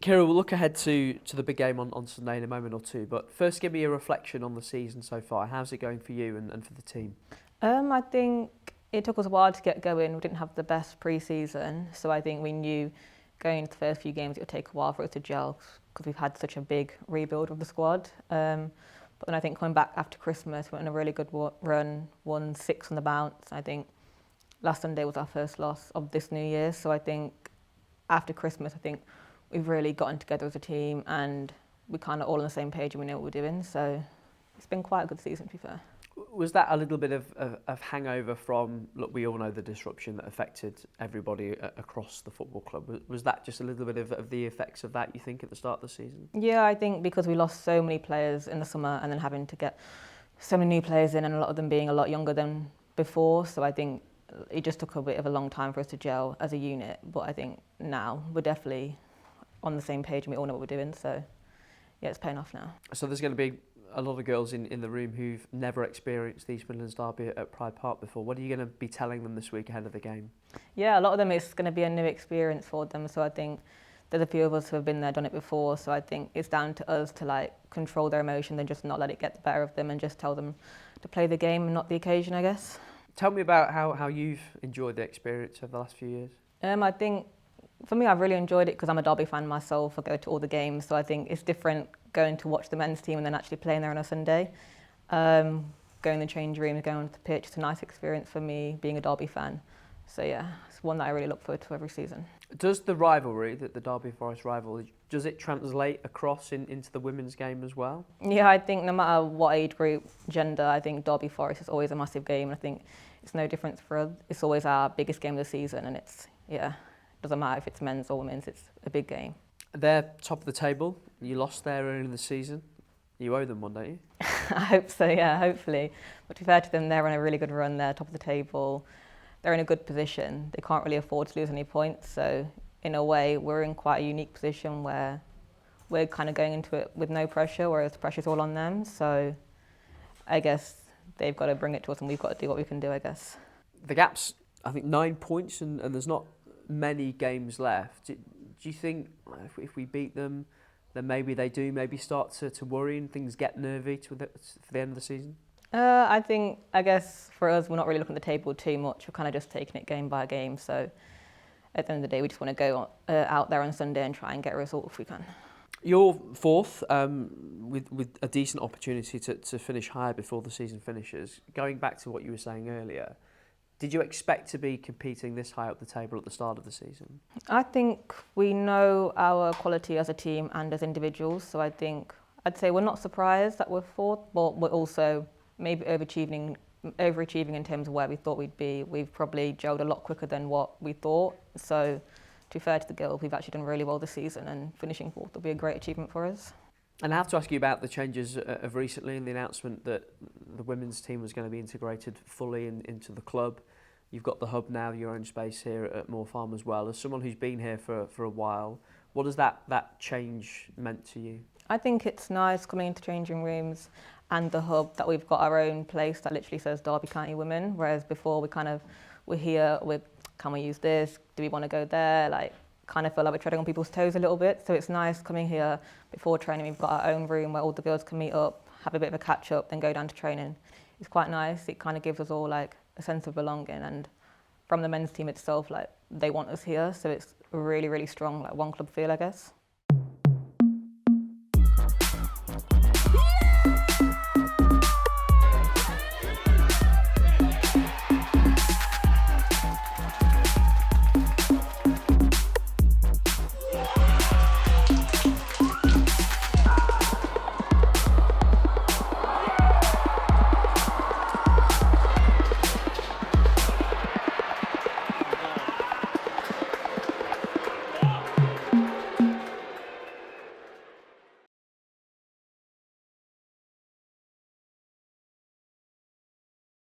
Kira, we'll look ahead to the big game on Sunday in a moment or two, but first give me a reflection on the season so far. How's it going for you and for the team? I think it took us a while to get going. We didn't have the best pre-season, so I think we knew going into the first few games it would take a while for us to gel because we've had such a big rebuild of the squad. But then I think coming back after Christmas, we went on a really good run, won 6 on the bounce. I think last Sunday was our first loss of this new year, so I think after Christmas, I think we've really gotten together as a team and we're kind of all on the same page and we know what we're doing. So it's been quite a good season, to be fair. Was that a little bit of hangover from, look, we all know the disruption that affected everybody across the football club. Was that just a little bit of the effects of that, you think, at the start of the season? Yeah, I think because we lost so many players in the summer and then having to get so many new players in and a lot of them being a lot younger than before. So I think it just took a bit of a long time for us to gel as a unit. But I think now we're definitely on the same page and we all know what we're doing. So yeah, it's paying off now. So there's going to be a lot of girls in the room who've never experienced the East Midlands derby at Pride Park before. What are you going to be telling them this week ahead of the game? Yeah, a lot of them it's going to be a new experience for them. So I think there's a few of us who have been there, done it before. So I think it's down to us to like control their emotions and just not let it get the better of them and just tell them to play the game and not the occasion, I guess. Tell me about how you've enjoyed the experience over the last few years. I think for me, I've really enjoyed it because I'm a Derby fan myself. I go to all the games, so I think it's different going to watch the men's team and then actually playing there on a Sunday. Going in the change room, going onto the pitch, it's a nice experience for me being a Derby fan. So yeah, it's one that I really look forward to every season. Does the rivalry, the Derby Forest rivalry, does it translate across into the women's game as well? Yeah, I think no matter what age group, gender, I think Derby Forest is always a massive game. And I think it's no difference for us. It's always our biggest game of the season, and it's doesn't matter if it's men's or women's, it's a big game. They're top of the table. You lost there early in the season. You owe them one, don't you? I hope so, yeah, hopefully. But to be fair to them, they're on a really good run. They're top of the table. They're in a good position. They can't really afford to lose any points. So in a way, we're in quite a unique position where we're kind of going into it with no pressure, whereas the pressure's all on them. So I guess they've got to bring it to us and we've got to do what we can do, I guess. The gap's, I think, 9 points and there's not many games left. Do you think if we beat them, then maybe they do maybe start to worry and things get nervy for the end of the season? I guess for us, we're not really looking at the table too much. We're kind of just taking it game by game. So at the end of the day, we just want to go out there on Sunday and try and get a result if we can. You're fourth with a decent opportunity to finish higher before the season finishes. Going back to what you were saying earlier, did you expect to be competing this high up the table at the start of the season? I think we know our quality as a team and as individuals. So I'd say we're not surprised that we're fourth, but we're also maybe overachieving in terms of where we thought we'd be. We've probably gelled a lot quicker than what we thought. So to be fair to the girls, we've actually done really well this season and finishing fourth will be a great achievement for us. And I have to ask you about the changes of recently and the announcement that the women's team was going to be integrated fully into the club. You've got the hub now, your own space here at Moor Farm as well. As someone who's been here for a while, what has that change meant to you? I think it's nice coming into changing rooms and the hub that we've got our own place that literally says Derby County Women, whereas before we're here, can we use this? Do we want to go there? Like, kind of feel like we're treading on people's toes a little bit. So it's nice coming here before training. We've got our own room where all the girls can meet up, have a bit of a catch up, then go down to training. It's quite nice. It kind of gives us all like a sense of belonging. And from the men's team itself, like they want us here. So it's a really, really strong like one club feel, I guess.